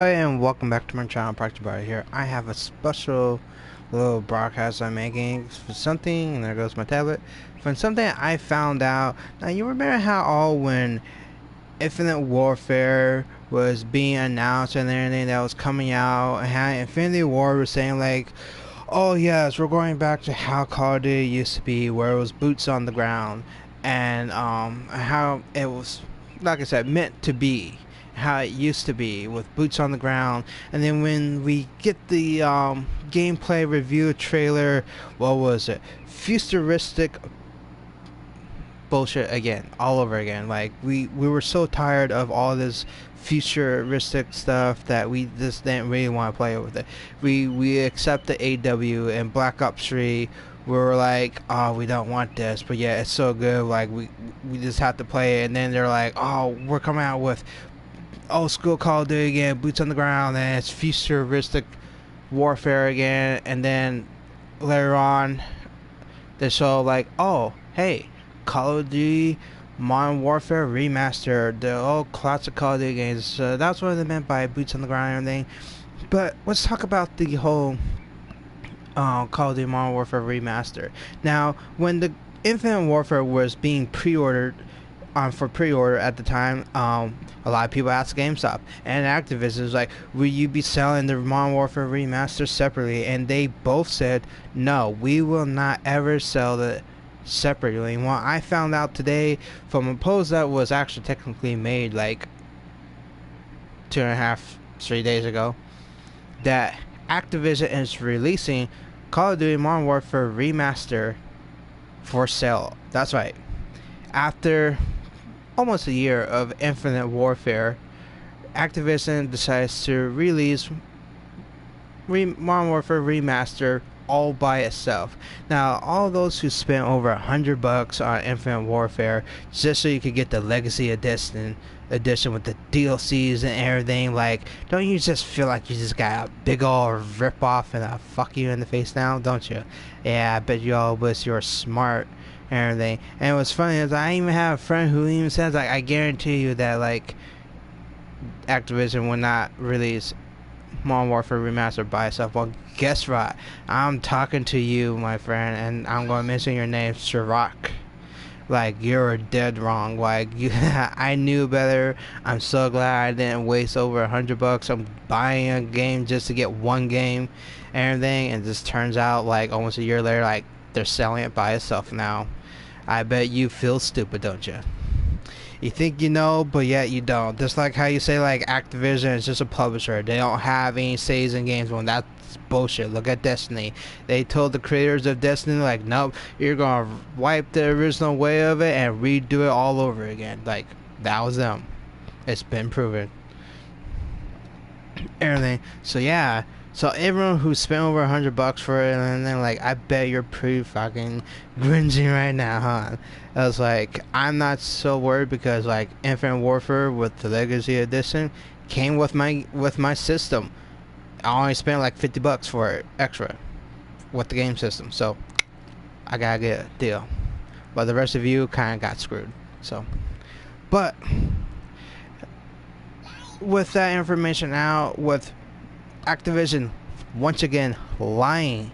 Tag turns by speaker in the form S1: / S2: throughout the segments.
S1: Hi, and welcome back to my channel, Practice Bar here. I have a special little broadcast I'm making for something, and there goes my tablet, from something I found out. Now, you remember how when Infinite Warfare was being announced and everything that was coming out, and how Infinity War was saying like, oh yes, we're going back to how Call of Duty used to be, where it was boots on the ground, and how it was, like I said, meant to be, how it used to be with boots on the ground. And then when we get the gameplay review trailer, what was it? Futuristic bullshit again, all over again. Like we were so tired of all this futuristic stuff that we just didn't really want to play with it. We accept the AW and Black Ops 3. We were like, oh, we don't want this, but yeah, it's so good. Like we just have to play it. And then they're like, oh, we're coming out with old school Call of Duty again, boots on the ground, and it's futuristic warfare again. And then later on, they show like, oh, hey, Call of Duty Modern Warfare Remastered, the old classic Call of Duty games. So that's what they meant by boots on the ground and everything. But let's talk about the whole Call of Duty Modern Warfare Remastered. Now, when the Infinite Warfare was being pre-ordered for pre-order at the time, a lot of people asked GameStop and Activision was like, will you be selling the Modern Warfare Remaster separately? And they both said, no, we will not ever sell it separately. And what I found out today from a post that was actually technically made like 2.5, 3 days ago, that Activision is releasing Call of Duty Modern Warfare Remaster for sale. That's right. After almost a year of Infinite Warfare, Activision decides to release Modern Warfare Remaster all by itself. Now, all those who spent over $100 on Infinite Warfare just so you could get the Legacy edition with the DLCs and everything, like, don't you just feel like you just got a big old rip off and a fuck you in the face now, don't you? Yeah, I bet you all wish you were smart and everything. And what's funny is I even have a friend who even says, like, I guarantee you that like Activision will not release Modern Warfare Remastered by itself. Well, guess what? I'm talking to you, my friend, and I'm going to mention your name, Ciroc. Like, you're dead wrong. Like, I knew better. I'm so glad I didn't waste over $100 on buying a game just to get one game and everything. And this turns out, like, almost a year later, like, they're selling it by itself now. I bet you feel stupid, don't you? You think you know, but yet you don't. Just like how you say like Activision is just a publisher. They don't have any says in games. Well, that's bullshit. Look at Destiny. They told the creators of Destiny like, nope, you're gonna wipe the original way of it and redo it all over again. Like, that was them. It's been proven. Everything. So yeah. So everyone who spent over $100 for it, and then like, I bet you're pretty fucking cringing right now, huh? I was like, I'm not so worried because like Infinite Warfare with the Legacy Edition came with my system. I only spent like $50 for it extra with the game system, so I gotta get a deal. But the rest of you kind of got screwed. So, but with that information out, with Activision once again lying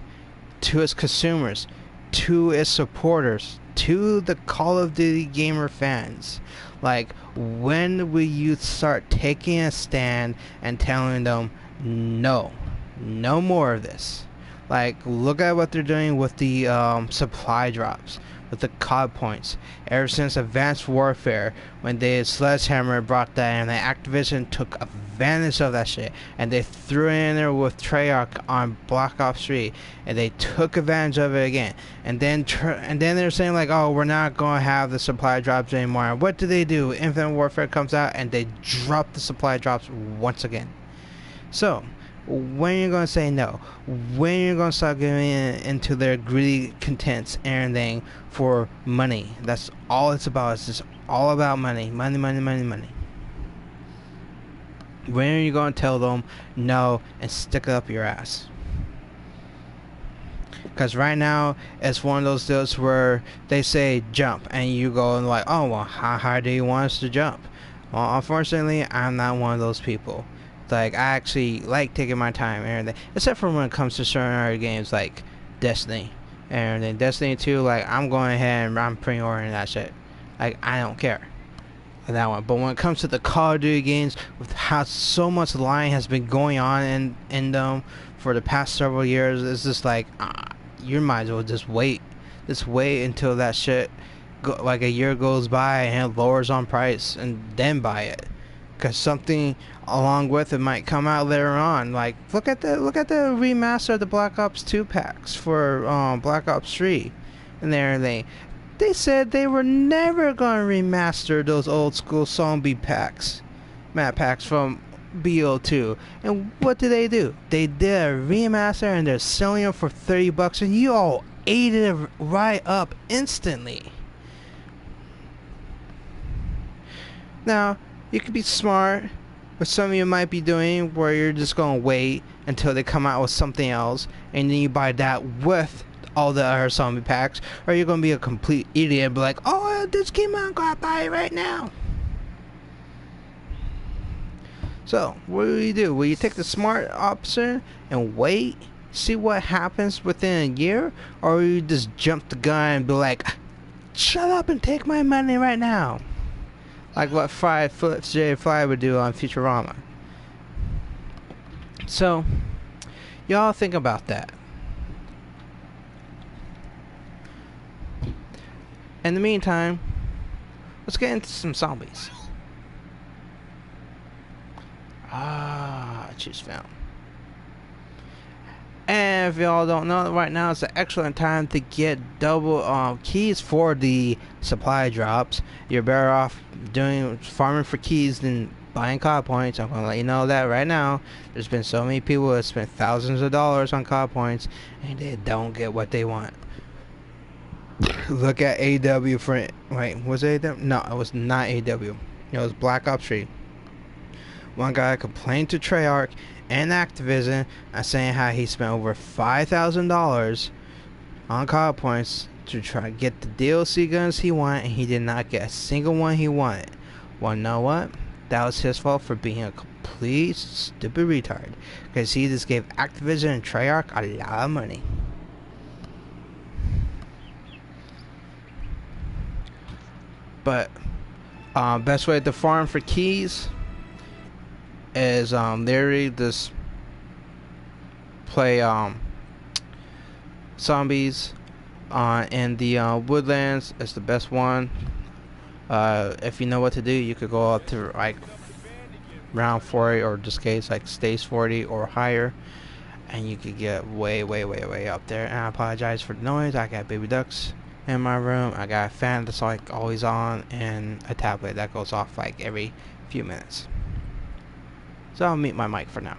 S1: to its consumers, to its supporters, to the Call of Duty gamer fans. Like, when will you start taking a stand and telling them no, no more of this? Like, look at what they're doing with the supply drops, with the COD points. Ever since Advanced Warfare, when they Sledgehammer brought that in, and Activision took advantage of that shit, and they threw it in there with Treyarch on Black Ops 3, and they took advantage of it again. And then they're saying like, oh, we're not going to have the supply drops anymore. And what do? Infinite Warfare comes out, and they drop the supply drops once again. So, when you're going to say no? When you're going to start getting into their greedy contents and everything for money? That's all it's about. It's just all about money. Money, money, money, money. When are you going to tell them no and stick it up your ass? Because right now, it's one of those deals where they say jump, and you go and like, oh, well, how high do you want us to jump? Well, unfortunately, I'm not one of those people. Like, I actually like taking my time and everything, except for when it comes to certain other games like Destiny and then Destiny 2. Like, I'm going ahead and I'm pre-ordering that shit. Like, I don't care that one. But when it comes to the Call of Duty games, with how so much lying has been going on in them for the past several years, it's just like, you might as well just wait until that shit like a year goes by and it lowers on price and then buy it, because something along with it might come out later on. Like, look at the remaster of the Black Ops 2 packs for Black Ops 3 and everything. They said they were never going to remaster those old school zombie packs, map packs from BO2. And what did? They did a remaster and they're selling them for $30, and you all ate it right up instantly. Now, you could be smart, but some of you might be doing where you're just going to wait until they come out with something else, and then you buy that with all the other zombie packs, or you're gonna be a complete idiot and be like, oh, this came out, gotta buy it right now. So what do? Will you take the smart option and wait, see what happens within a year, or will you just jump the gun and be like, shut up and take my money right now, like what Phillips J. Fry would do on Futurama? So y'all think about that. In the meantime, let's get into some zombies. Choose found. And if y'all don't know, right now it's an excellent time to get double keys for the supply drops. You're better off doing farming for keys than buying COD points. I'm gonna let you know that right now. There's been so many people that spent thousands of dollars on COD points and they don't get what they want. Look at AW for wait, was it AW? No, it was not AW. It was Black Ops 3. One guy complained to Treyarch and Activision saying how he spent over $5,000 on COD points to try to get the DLC guns he wanted, and he did not get a single one he wanted. Well, you know what? That was his fault for being a complete stupid retard, because he just gave Activision and Treyarch a lot of money. But best way to farm for keys is literally just play zombies in the woodlands. It's the best one. If you know what to do, you could go up to like round 40, or just case like stage 40 or higher, and you could get way up there. And I apologize for the noise. I got baby ducks in my room. I got a fan that's like always on, and a tablet that goes off like every few minutes. So I'll mute my mic for now.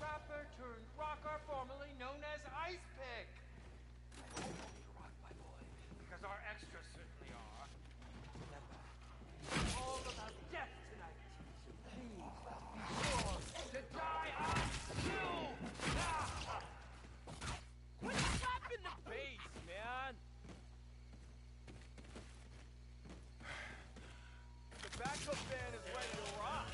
S2: Rapper turned rocker, formerly known as Ice Pick. Rock, my boy, because our extras certainly are. Remember, all about death tonight. Please, be sure to die on cue. Quit slapping the bass, man. The backup band is ready to rock.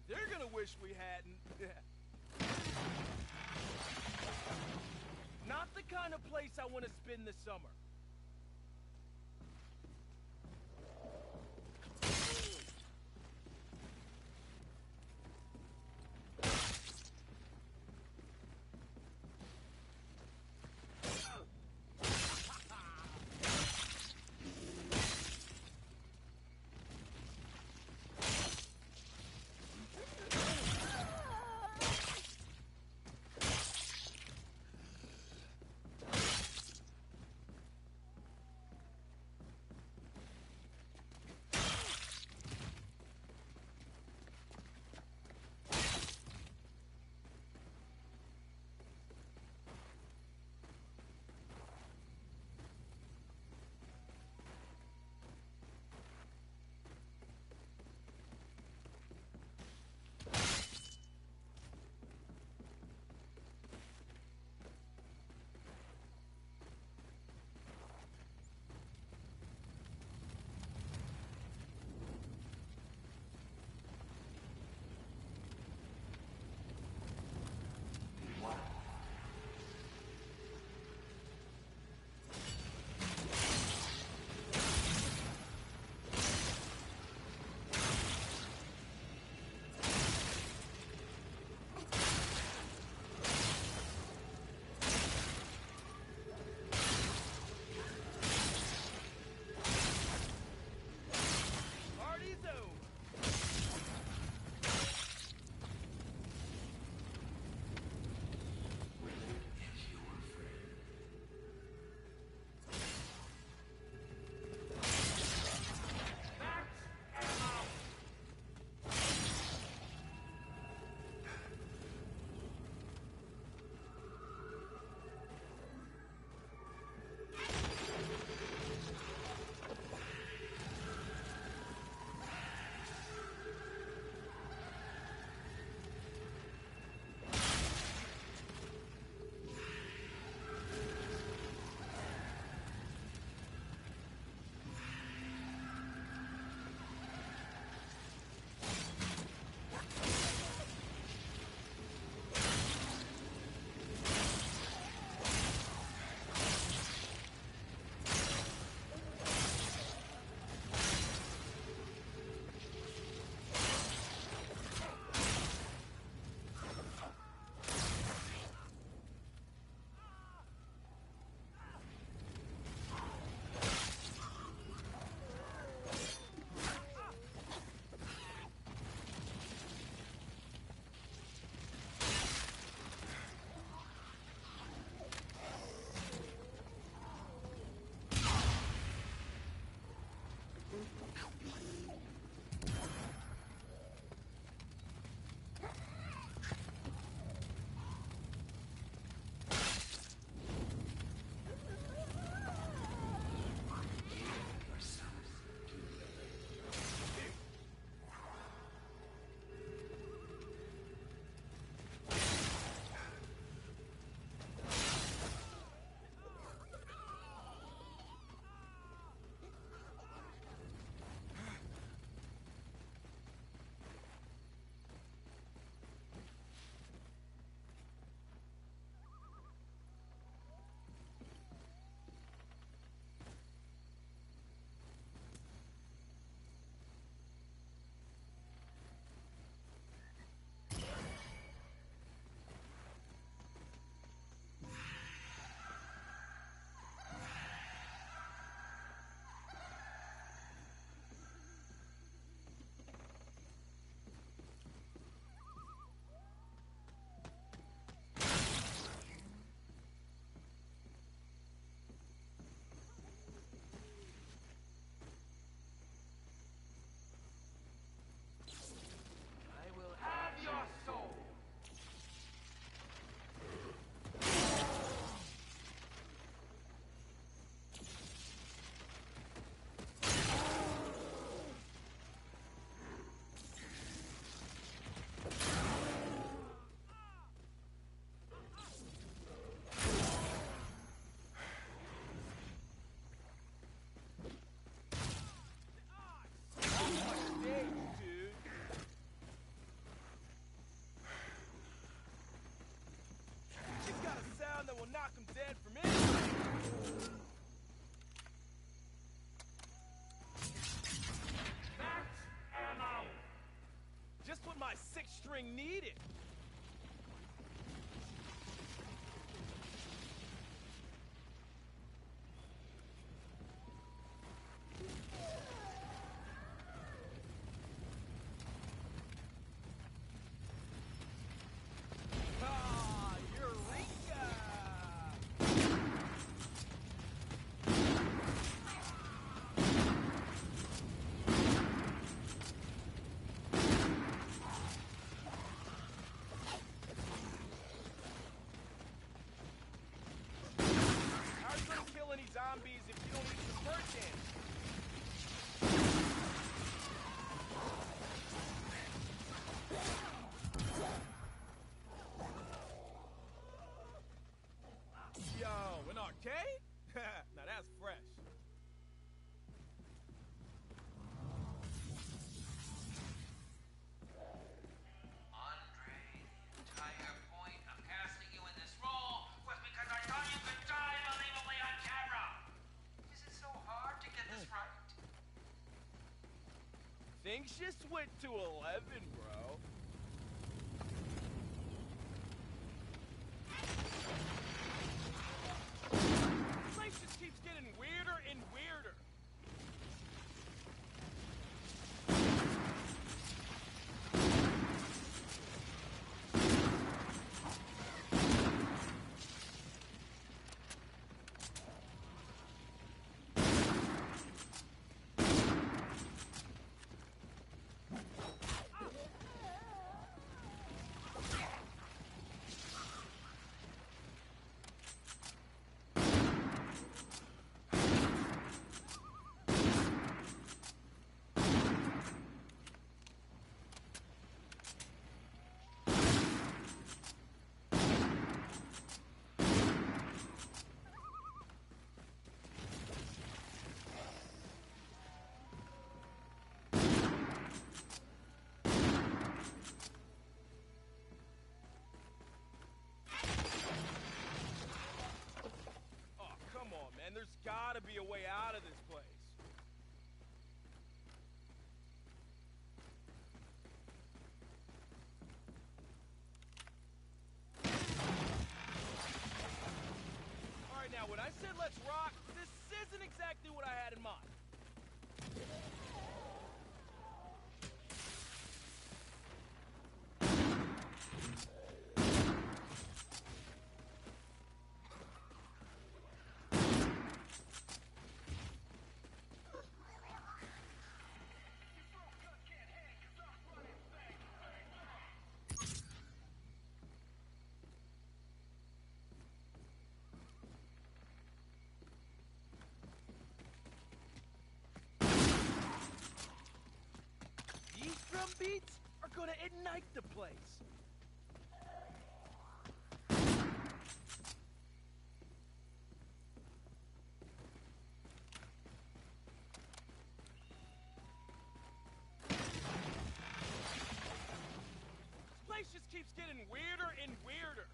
S2: They're gonna wish we hadn't. Not the kind of place I want to spend the summer.
S3: anxious went to 11, bro. This place just keeps getting weirder and weirder. Man, there's gotta be a way out of this place. Alright, now, when I said let's rock, this isn't exactly what I had in mind. These drum beats are gonna ignite the place. This place just keeps getting weirder and weirder.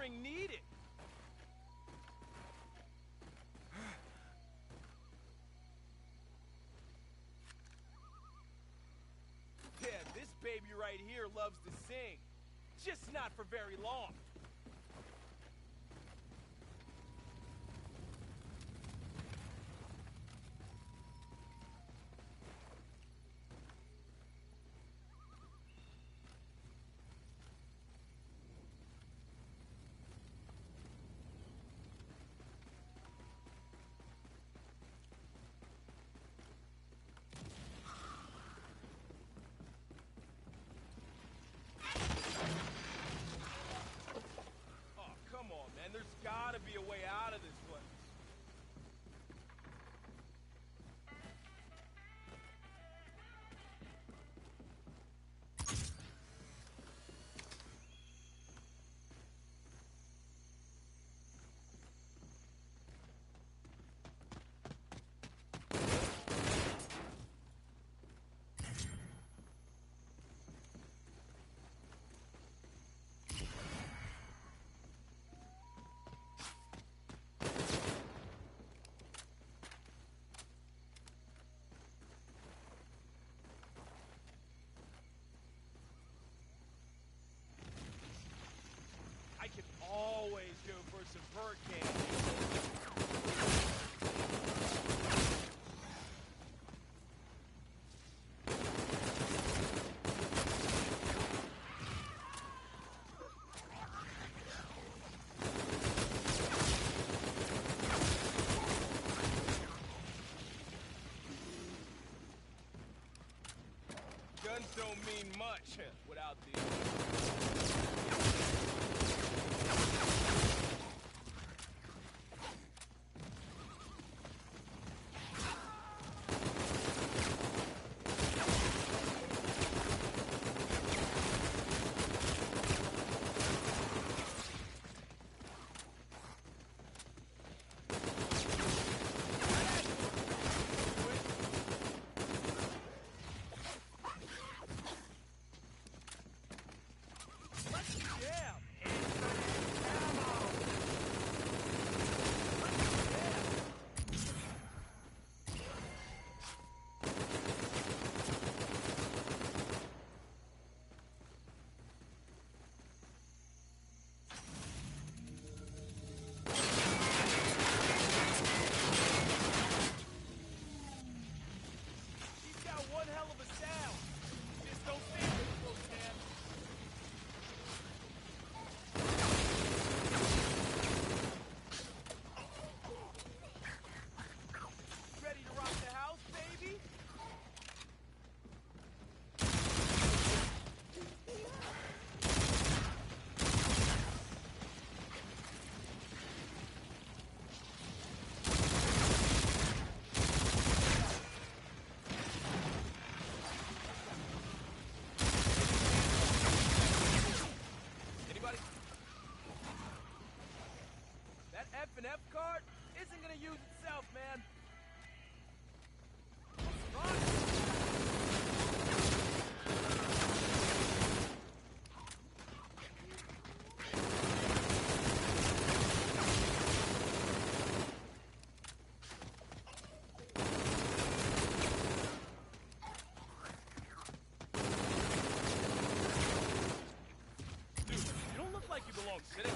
S3: Needed. Yeah, this baby right here loves to sing. Just not for very long. hurricane. Guns don't mean much without these. He's got one hell of a sound. Just don't stand with it, man. Ready to rock the house, baby? Anybody? That F and F card isn't gonna use itself, man. Run! Dude, you don't look like you belong sitting.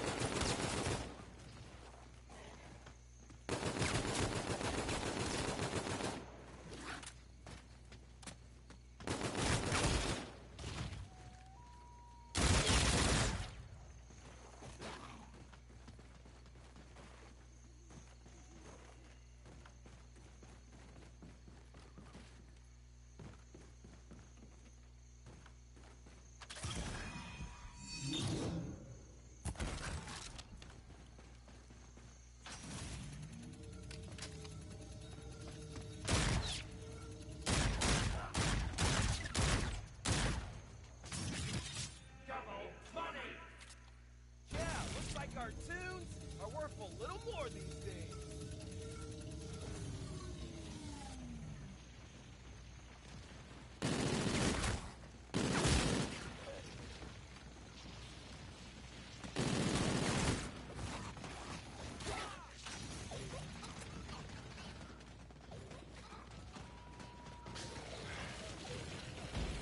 S3: Yeah, looks like our tunes are worth a little more these days.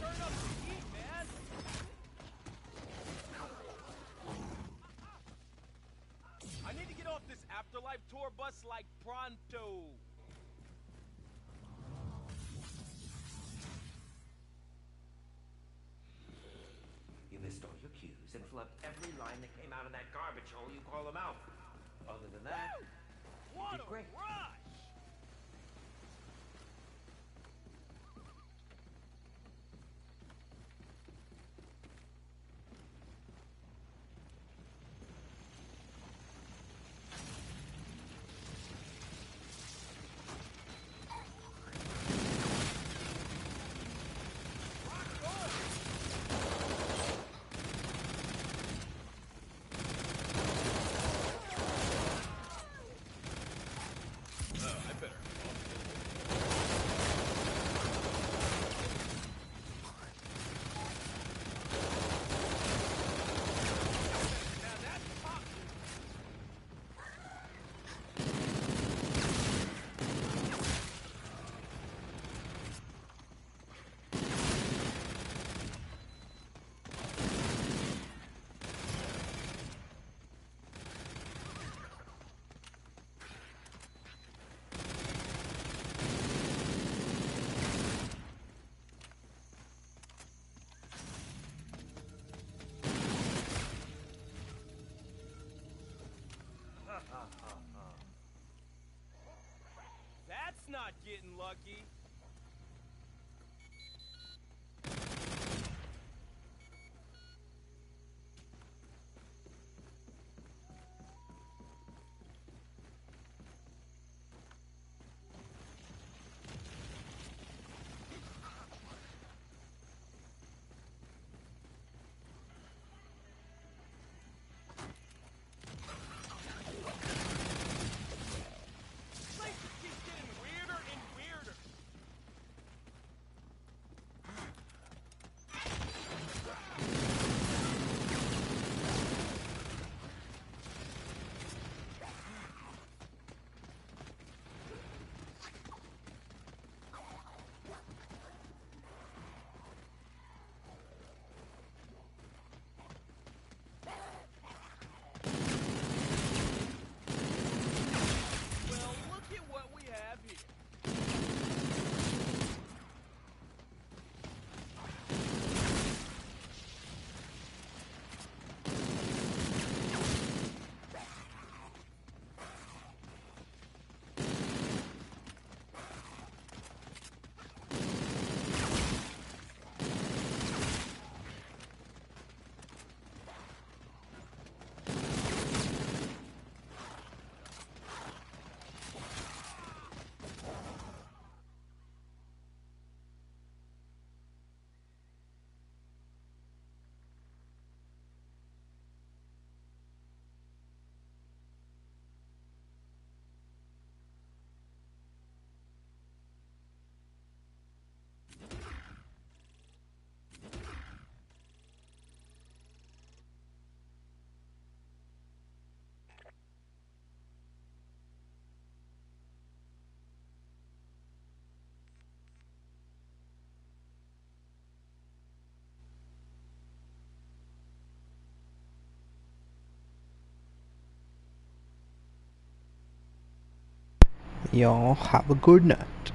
S3: Turn up the heat, man. I need to get off this afterlife tour bus like pronto.
S4: You missed all your cues and flubbed every line that came out of that garbage hole you call a mouth. Other than that,
S3: What
S4: did
S3: a
S4: great.
S3: rush! getting lucky. Place just keeps getting weirder and weirder. Well, look at what we have here.
S1: Y'all have a good night.